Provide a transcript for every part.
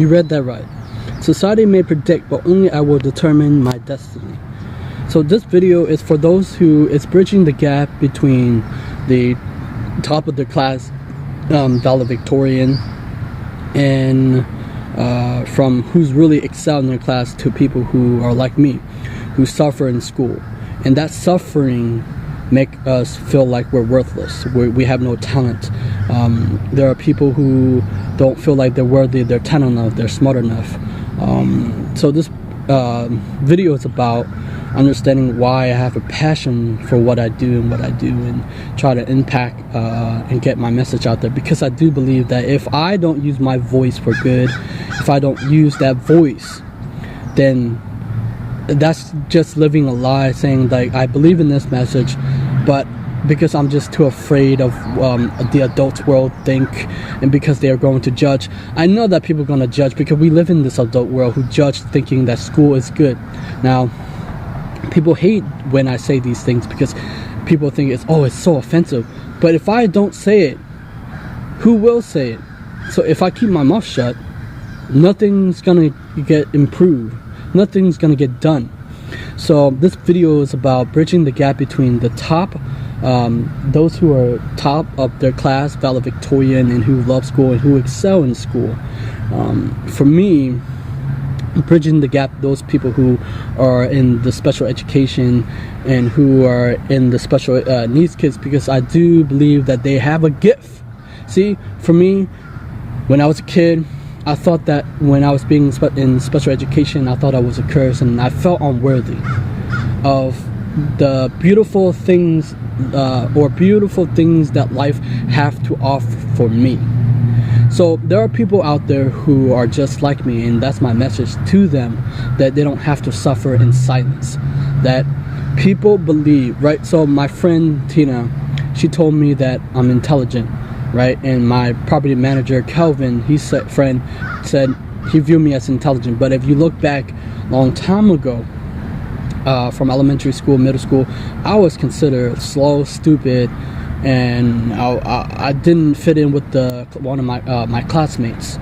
You read that right. Society may predict, but only I will determine my destiny. So this video is for those who is bridging the gap between the top of their class valedictorian and from who's really excelled in their class to people who are like me, who suffer in school. And that suffering make us feel like we're worthless. We have no talent. There are people who don't feel like they're worthy, they're talented enough, they're smart enough. So this video is about understanding why I have a passion for what I do and try to impact and get my message out there, because I do believe that if I don't use my voice for good, if I don't use that voice, then that's just living a lie, saying like I believe in this message, but because I'm just too afraid of the adult world think, and because they are going to judge. I know that people are going to judge because we live in this adult world who judge thinking that school is good. Now, people hate when I say these things because people think it's so offensive. But if I don't say it, who will say it? So if I keep my mouth shut, nothing's gonna get improved. Nothing's gonna get done. So this video is about bridging the gap between the top, those who are top of their class, valedictorian, and who love school and who excel in school. For me, bridging the gap, those people who are in the special education and who are in the special needs kids, because I do believe that they have a gift. See, for me, when I was a kid, I thought that when I was being in special education, I thought I was a curse, and I felt unworthy of the beautiful things that life have to offer for me. So there are people out there who are just like me, and that's my message to them, that they don't have to suffer in silence, that people believe, right? So my friend Tina, she told me that I'm intelligent, right? And my property manager Kelvin, he said he viewed me as intelligent. But if you look back a long time ago, from elementary school, middle school, I was considered slow, stupid, and I didn't fit in with one of my classmates.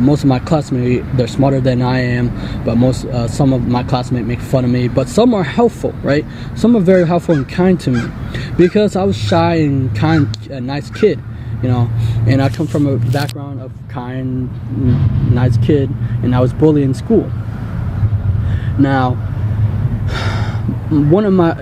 Most of my classmates, they're smarter than I am, but some of my classmates make fun of me. But some are helpful, right? Some are very helpful and kind to me, because I was shy and kind, a nice kid, you know. And I come from a background of kind, nice kid, and I was bullied in school. Now, one of my,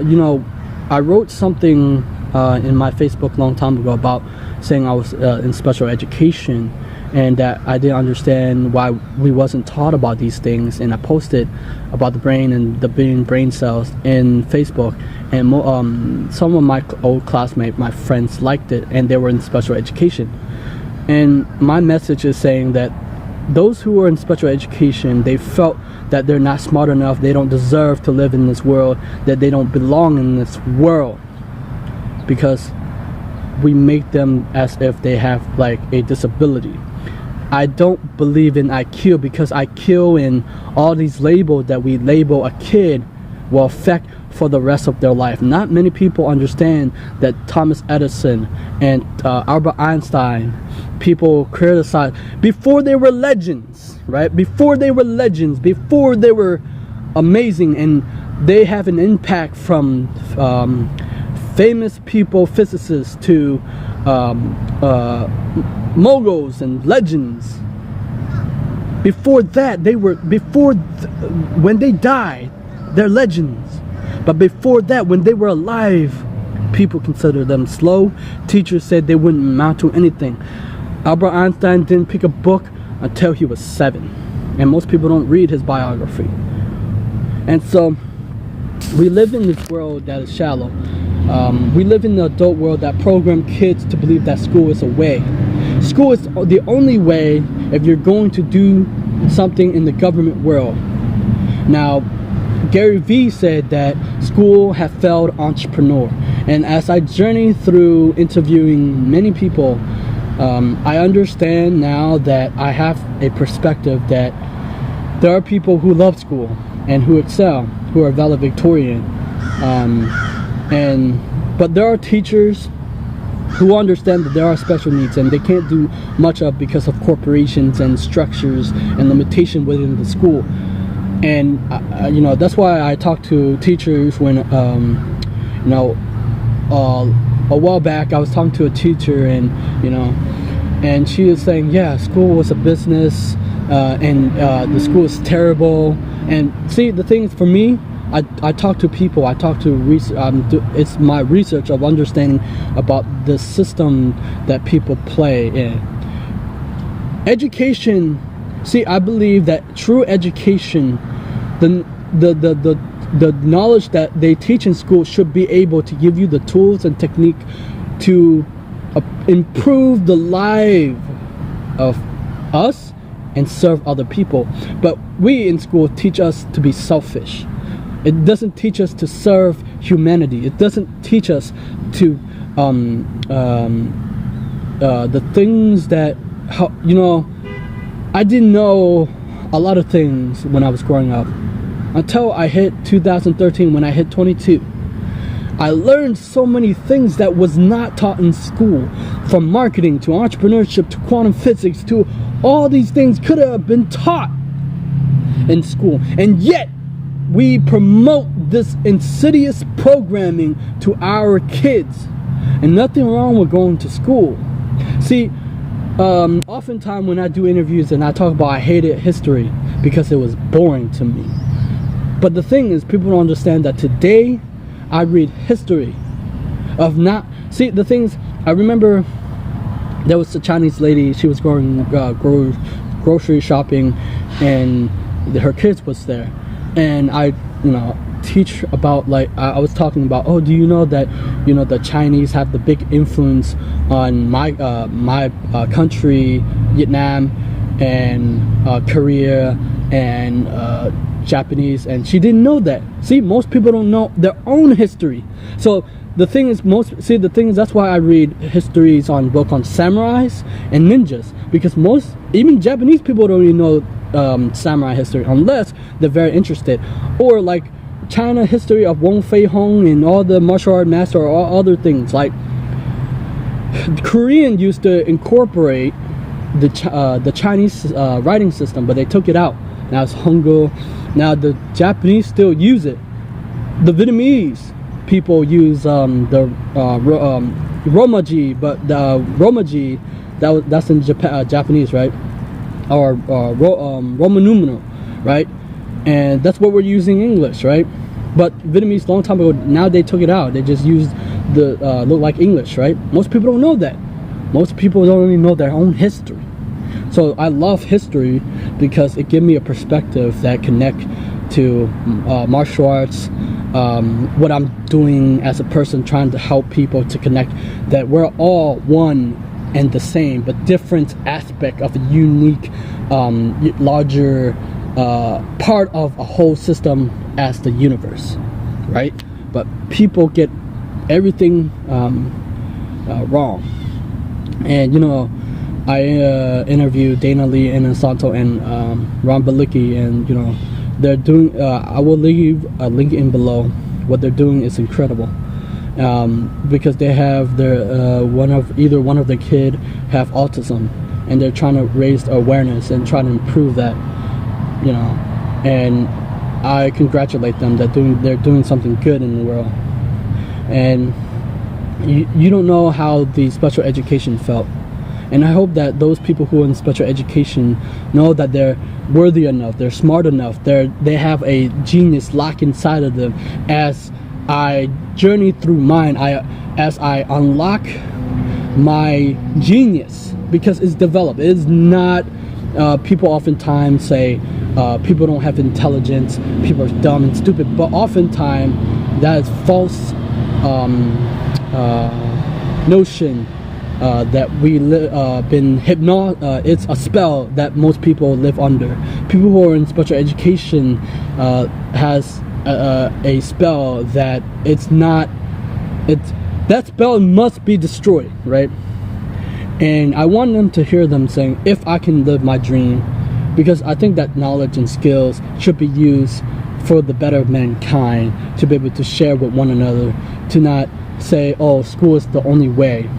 I wrote something in my Facebook a long time ago about saying I was in special education, and that I didn't understand why we wasn't taught about these things. And I posted about the brain and the brain cells in Facebook, and some of my old classmates, my friends, liked it, and they were in special education. And my message is saying that those who are in special education, they felt that they're not smart enough, they don't deserve to live in this world, that they don't belong in this world, because we make them as if they have like a disability. I don't believe in IQ, because IQ and all these labels that we label a kid will affect for the rest of their life. Not many people understand that Thomas Edison and Albert Einstein, people criticize before they were legends, right? Before they were legends, before they were amazing, and they have an impact from famous people, physicists, to moguls and legends. Before that, when they died, they're legends. But before that, when they were alive, people considered them slow. Teachers said they wouldn't amount to anything. Albert Einstein didn't pick a book until he was 7, and most people don't read his biography. And so we live in this world that is shallow. We live in the adult world that program kids to believe that school is a way. School is the only way if you're going to do something in the government world. Now, Gary Vee said that school have failed entrepreneur. And as I journey through interviewing many people, I understand now that I have a perspective that there are people who love school and who excel, who are valedictorian. But there are teachers who understand that there are special needs and they can't do much of because of corporations and structures and limitation within the school. And that's why I talk to teachers when a while back I was talking to a teacher, and she was saying, yeah, school was a business, and the school is terrible. And see, the thing is, for me, I talk to people, I talk to it's my research of understanding about the system that people play in. Education, see, I believe that true education, the knowledge that they teach in school should be able to give you the tools and technique to improve the life of us and serve other people. But we in school teach us to be selfish. It doesn't teach us to serve humanity. It doesn't teach us to the things that, I didn't know a lot of things when I was growing up until I hit 2013, when I hit 22. I learned so many things that was not taught in school, from marketing to entrepreneurship to quantum physics to all these things could have been taught in school, and yet we promote this insidious programming to our kids. And nothing wrong with going to school. See, oftentimes when I do interviews and I talk about I hated history because it was boring to me. But the thing is, people don't understand that today I read history of not... See, the thing is, I remember there was a Chinese lady, she was going grocery shopping, and her kids was there. And I, teach about, like, I was talking about, oh, do you know that, the Chinese have the big influence on my country, Vietnam, and Korea, and Japanese. And she didn't know that. See, most people don't know their own history. So the thing is, that's why I read histories on book on samurais and ninjas, because even Japanese people don't even know samurai history unless they're very interested. Or like China history of Wong Fei Hong and all the martial art master, or all other things. Like Korean used to incorporate the Chinese writing system, but they took it out. Now it's Hangul. Now the Japanese still use it. The Vietnamese people use the Romaji, but the Romaji, that's in Japanese, right? Or Roman numeral, right? And that's what we're using in English, right? But Vietnamese, long time ago, now they took it out. They just used the look like English, right? Most people don't know that. Most people don't even know their own history. So I love history because it gives me a perspective that connect to martial arts, what I'm doing as a person, trying to help people to connect, that we're all one and the same, but different aspect of a unique, larger part of a whole system as the universe, right? But people get everything wrong. And I interviewed Dana Lee and Santo and Ron Balicki, and they're doing, I will leave a link in below. What they're doing is incredible, because they have their either one of their kid have autism, and they're trying to raise awareness and trying to improve that, and I congratulate them that they're doing something good in the world. And you don't know how the special education felt. And I hope that those people who are in special education know that they're worthy enough, they're smart enough, they have a genius locked inside of them. As I journey through mine, as I unlock my genius, because it's developed. It's not, people oftentimes say people don't have intelligence, people are dumb and stupid, but oftentimes that is false notion. That we been hypnotized. It's a spell that most people live under. People who are in special education has a spell that that spell must be destroyed, right? And I want them to hear them saying, if I can live my dream, because I think that knowledge and skills should be used for the better of mankind, to be able to share with one another, to not say, oh, school is the only way.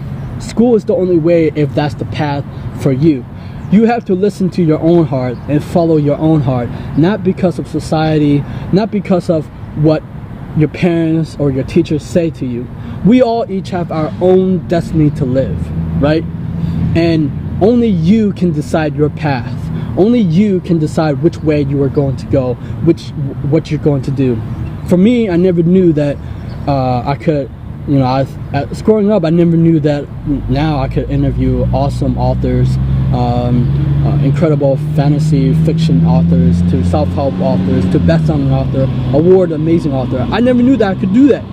school is the only way if that's the path for you. You have to listen to your own heart and follow your own heart, not because of society, not because of what your parents or your teachers say to you. We all each have our own destiny to live, right? And only you can decide your path. Only you can decide which way you are going to go, what you're going to do. For me, I never knew that I could, you know, growing up, I never knew that now I could interview awesome authors, incredible fantasy fiction authors, to self-help authors, to best-selling author, award amazing author. I never knew that I could do that.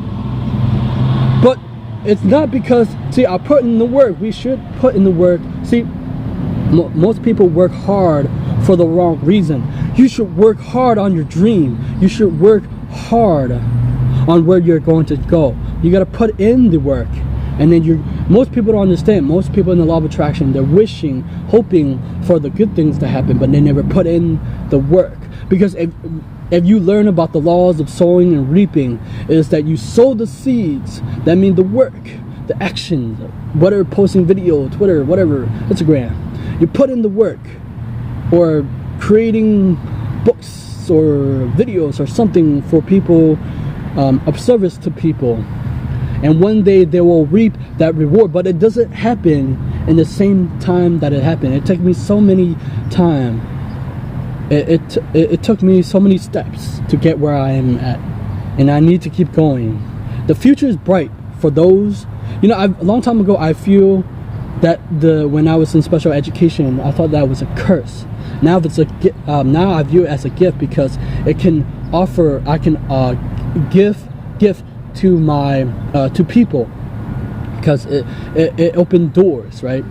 But it's not because, see, I put in the work. We should put in the work. See, most people work hard for the wrong reason. You should work hard on your dream. You should work hard on where you're going to go. You got to put in the work. And then most people don't understand. Most people in the law of attraction, they're wishing, hoping for the good things to happen, but they never put in the work. Because if you learn about the laws of sowing and reaping, is that you sow the seeds. That means the work, the actions, whether posting video, Twitter, whatever, Instagram. You put in the work, or creating books or videos or something for people, of service to people. And one day they will reap that reward, but it doesn't happen in the same time that it happened. It took me so many time. It took me so many steps to get where I am at, and I need to keep going. The future is bright for those, you know. A long time ago, I feel that when I was in special education, I thought that was a curse. Now it's now I view it as a gift, because it can offer. I can give to my to people, because it opened doors, right?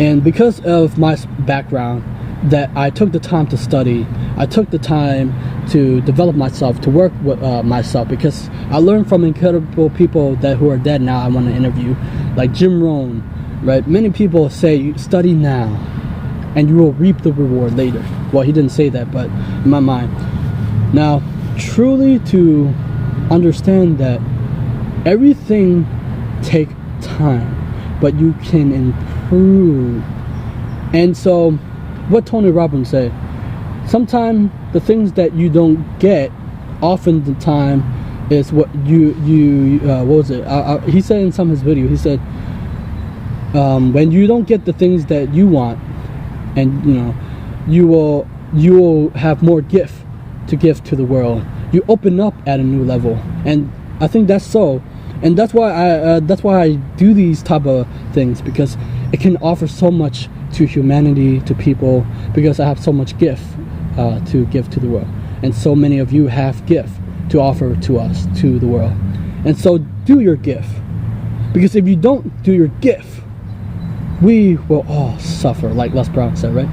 And because of my background, that I took the time to study, I took the time to develop myself, to work with myself, because I learned from incredible people who are dead now. I want to interview, like Jim Rohn, right? Many people say, study now and you will reap the reward later. Well, he didn't say that, but in my mind. Now, truly to understand that everything takes time, but you can improve. And so, what Tony Robbins said, sometimes the things that you don't get, often the time, is what what was it? He said in some of his video, he said, when you don't get the things that you want, and you know, you will have more gift to give to the world. You open up at a new level, and I think that's so. And that's why I do these type of things, because it can offer so much to humanity, to people, because I have so much gift to give to the world, and so many of you have gift to offer to us, to the world. And so do your gift, because if you don't do your gift, we will all suffer, like Les Brown said, right?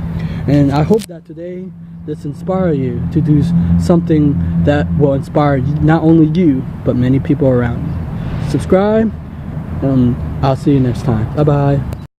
And I hope that today this inspire you to do something that will inspire not only you, but many people around you. Subscribe, and I'll see you next time. Bye bye.